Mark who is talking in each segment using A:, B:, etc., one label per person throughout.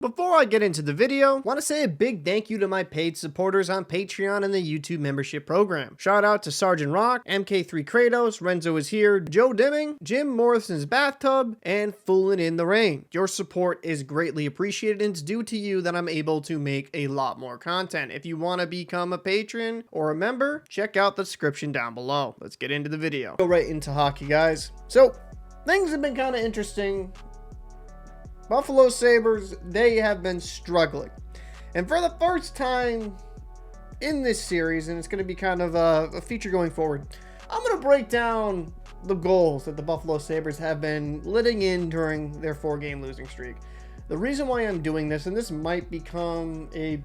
A: Before I get into the video, I want to say a big thank you to my paid supporters on Patreon and the YouTube membership program. Shout out to Sergeant Rock, MK3 Kratos, Renzo is here, Joe Dimming, Jim Morrison's Bathtub, and Foolin' in the Rain. Your support is greatly appreciated, and it's due to you that I'm able to make a lot more content. If you want to become a patron or a member, check out the description down below. Let's get into the video. Go right into hockey, guys. So, things have been kind of interesting. Buffalo Sabres, they have been struggling. And for the first time in this series, and it's going to be kind of a feature going forward, I'm going to break down the goals that the Buffalo Sabres have been letting in during their 4-game losing streak. The reason why I'm doing this, and this might become a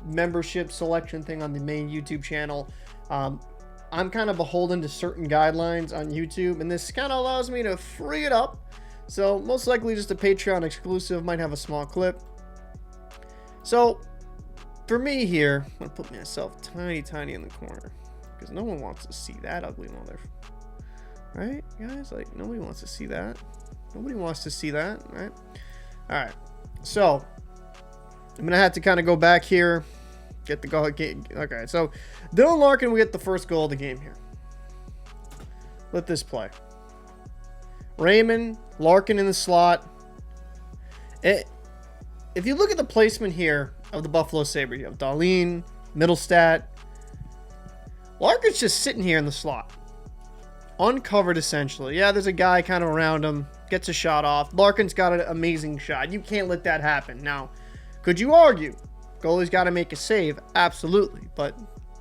A: membership selection thing on the main YouTube channel, I'm kind of beholden to certain guidelines on YouTube, and this kind of allows me to free it up. So most likely just a Patreon exclusive, might have a small clip. So for me here, I'm gonna put myself tiny in the corner because no one wants to see that ugly mother. Right, guys? Like, nobody wants to see that. Nobody wants to see that, right? All right. So I'm gonna have to kind of go back here, get the goal. Okay, so Dylan Larkin, we get the first goal of the game here. Let this play. Raymond, Larkin in the slot. If you look at the placement here of the Buffalo Sabres, you have Dahlin, Middlestat. Larkin's just sitting here in the slot. Uncovered, essentially. Yeah, there's a guy kind of around him. Gets a shot off. Larkin's got an amazing shot. You can't let that happen. Now, could you argue goalie's got to make a save? Absolutely. But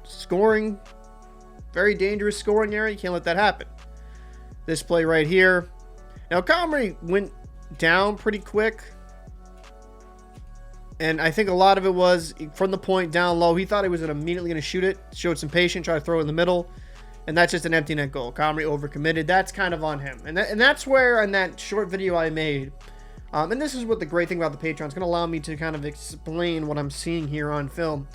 A: scoring, very dangerous scoring area. You can't let that happen. This play right here. Now, Comrie went down pretty quick, and I think a lot of it was from the point down low. He thought he was immediately going to shoot it, showed some patience, tried to throw it in the middle, and that's just an empty net goal. Comrie overcommitted. That's kind of on him, and that's where in that short video I made, and this is what the great thing about the Patreon is going to allow me to kind of explain what I'm seeing here on film.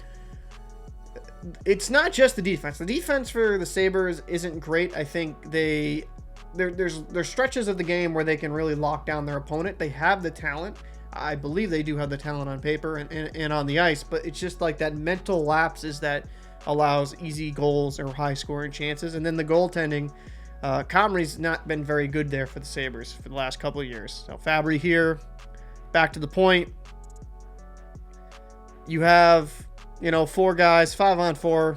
A: It's not just the defense. The defense for the Sabres isn't great. I think there's stretches of the game where they can really lock down their opponent. They have the talent. I believe they do have the talent on paper and on the ice, but it's just like that mental lapses that allows easy goals or high scoring chances. And then the goaltending, Comrie's not been very good there for the Sabres for the last couple of years. So Fabry here, back to the point. You have, 4 guys, 5-on-4.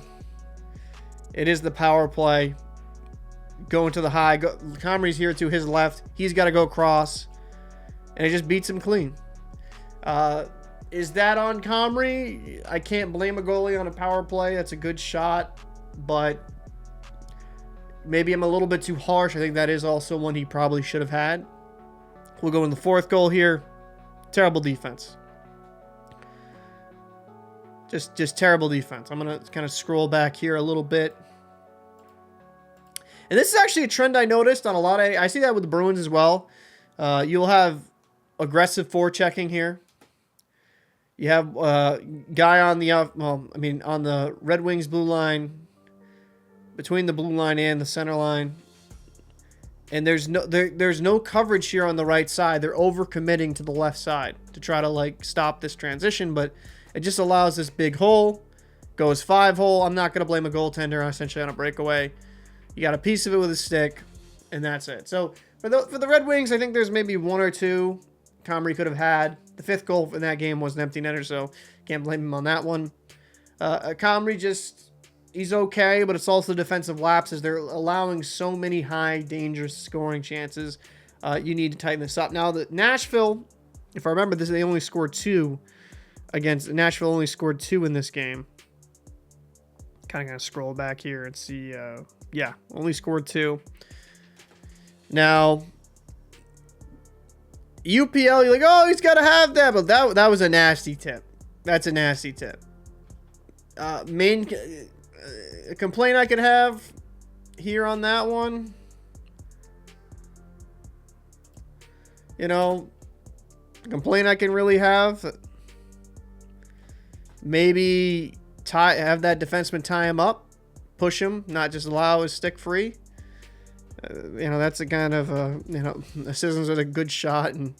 A: It is the power play. Going to the high. Comrie's here to his left. He's got to go cross. And it just beats him clean. Is that on Comrie? I can't blame a goalie on a power play. That's a good shot. But maybe I'm a little bit too harsh. I think that is also one he probably should have had. We'll go in the 4th goal here. Terrible defense. Just terrible defense. I'm going to kind of scroll back here a little bit. And this is actually a trend I noticed on a lot of... I see that with the Bruins as well. You'll have aggressive forechecking here. You have a guy on the... on the Red Wings blue line. Between the blue line and the center line. And there's no coverage here on the right side. They're overcommitting to the left side to try to, stop this transition. But it just allows this big hole. Goes 5-hole. I'm not going to blame a goaltender essentially on a breakaway. You got a piece of it with a stick, and that's it. So for the Red Wings, I think there's maybe 1 or 2 Comrie could have had. The 5th goal in that game was an empty netter, so can't blame him on that one. Comrie he's okay, but it's also defensive lapses. They're allowing so many high, dangerous scoring chances. You need to tighten this up. Now, the Nashville, if I remember this, they only scored 2 against... Nashville only scored 2 in this game. Kind of going to scroll back here and see... yeah, only scored 2. Now, UPL, you're like, oh, he's got to have that. But that was a nasty tip. That's a nasty tip. Main complaint I could have here on that one. Complaint I can really have. Maybe have that defenseman tie him up. Push him, not just allow his stick free. That's a kind of, Sissons with a good shot and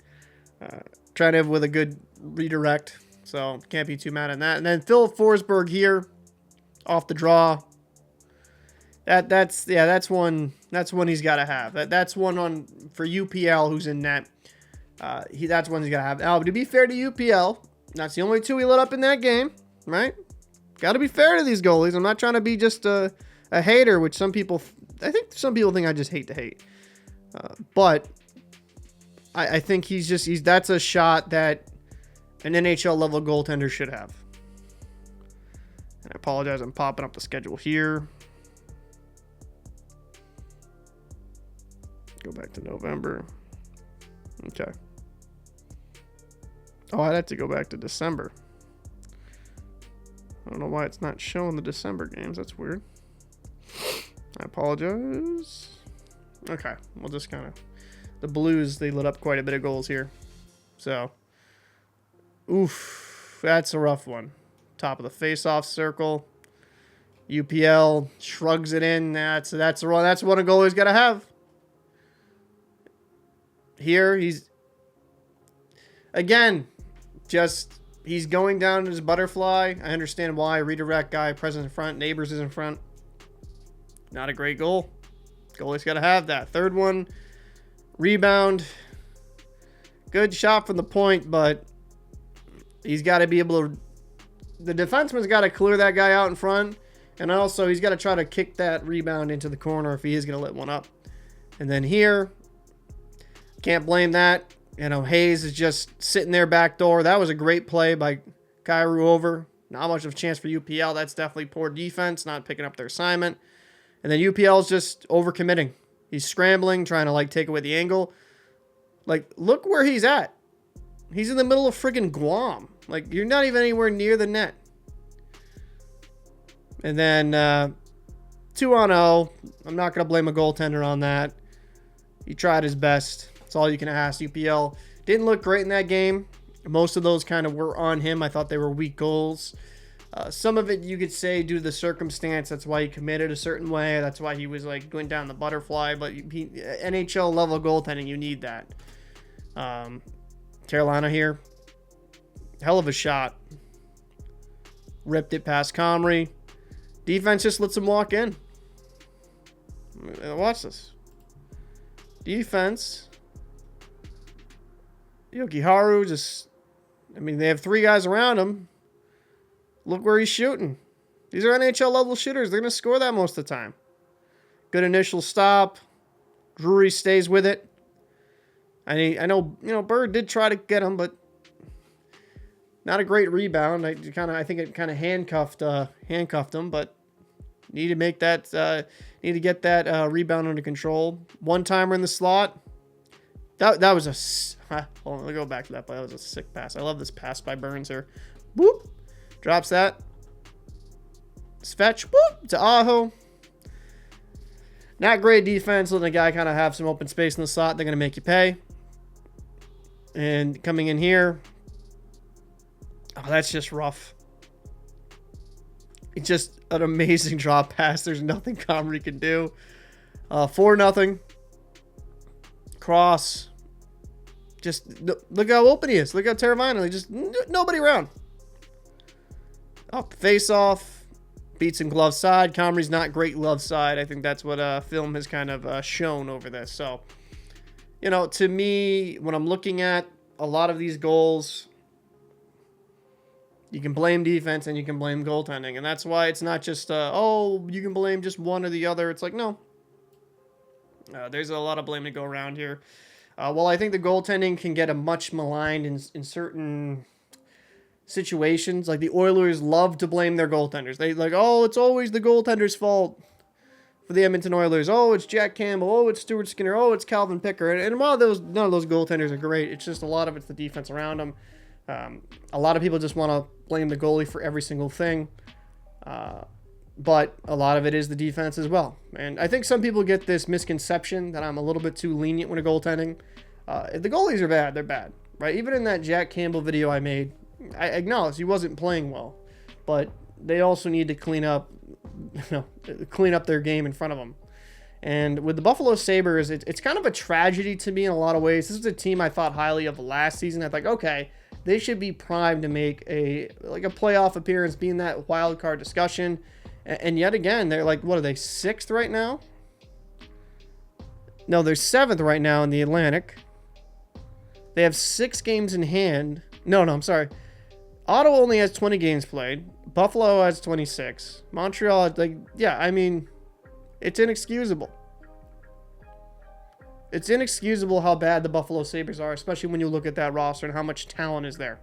A: trying to have with a good redirect, so can't be too mad on that. And then Phil Forsberg here, off the draw. That's one he's got to have. That's one on for UPL who's in net. That's one he's got to have. Now, to be fair to UPL, that's the only two he lit up in that game, right? Got to be fair to these goalies. I'm not trying to be just a hater, which I think some people think I just hate to hate. But I think that's a shot that an NHL level goaltender should have. And I apologize, I'm popping up the schedule here. Go back to November. Okay. Oh, I'd have to go back to December. I don't know why it's not showing the December games. That's weird. I apologize. Okay, we'll just kind of... The Blues, they lit up quite a bit of goals here. So, oof, that's a rough one. Top of the face-off circle. UPL shrugs it in. That's one a goalie's got to have. Here, he's going down his butterfly. I understand why. Redirect guy, presence in front, Neighbors is in front. Not a great goal. Goalie's got to have that. Third one, rebound. Good shot from the point, but he's got to be able to... The defenseman's got to clear that guy out in front, and also he's got to try to kick that rebound into the corner if he is going to let one up. And then here... Can't blame that. You know, Hayes is just sitting there back door. That was a great play by Kyrou over. Not much of a chance for UPL. That's definitely poor defense, not picking up their assignment. And then UPL's just overcommitting. He's scrambling, trying to, like, take away the angle. Like, look where he's at. He's in the middle of friggin' Guam. Like, you're not even anywhere near the net. And then 2-on-0. I'm not going to blame a goaltender on that. He tried his best. That's all you can ask. UPL didn't look great in that game. Most of those kind of were on him. I thought they were weak goals. Some of it you could say due to the circumstance. That's why he committed a certain way. That's why he was like going down the butterfly. But NHL level goaltending, you need that. Carolina here. Hell of a shot. Ripped it past Comrie. Defense just lets him walk in. Watch this. Defense. Yokiharu just... I mean, they have three guys around him. Look where he's shooting. These are NHL level shooters. They're going to score that most of the time. Good initial stop. Drury stays with it. I know, Bird did try to get him, but not a great rebound. I think it kind of handcuffed him, but need to make that get that rebound under control. One timer in the slot. That was a... Hold on, let me go back to that play. That was a sick pass. I love this pass by Burns here. Boop. Drops that. Fetch. Boop. To Aho. Not great defense. Letting a guy kind of have some open space in the slot. They're going to make you pay. And coming in here. Oh, that's just rough. It's just an amazing drop pass. There's nothing Comrie can do. 4-0. Cross. Just look how open he is. Look how terrifying. Just nobody around. Up face off. Beats him glove side. Comrie's not great glove side. I think that's what film has kind of shown over this. So, to me, when I'm looking at a lot of these goals, you can blame defense and you can blame goaltending. And that's why it's not just, you can blame just one or the other. It's like, no. There's a lot of blame to go around here. Well, I think the goaltending can get a much maligned in certain situations. Like the Oilers love to blame their goaltenders. They like, it's always the goaltender's fault for the Edmonton Oilers. It's Jack Campbell. It's Stuart Skinner. It's Calvin Picker. And while none of those goaltenders are great, it's just a lot of it's the defense around them. A lot of people just want to blame the goalie for every single thing. But a lot of it is the defense as well. And I think some people get this misconception that I'm a little bit too lenient when goaltending. If the goalies are bad, they're bad, right? Even in that Jack Campbell video I made, I acknowledge he wasn't playing well, but they also need to clean up their game in front of them. And with the Buffalo Sabres, it's kind of a tragedy to me in a lot of ways. This is a team I thought highly of last season. I thought, okay, they should be primed to make a playoff appearance, be in that wild card discussion. And yet again, they're like, what are they, 6th right now? No, they're 7th right now in the Atlantic. They have 6 games in hand. No, I'm sorry. Ottawa only has 20 games played. Buffalo has 26. Montreal, I mean, it's inexcusable. It's inexcusable how bad the Buffalo Sabres are, especially when you look at that roster and how much talent is there.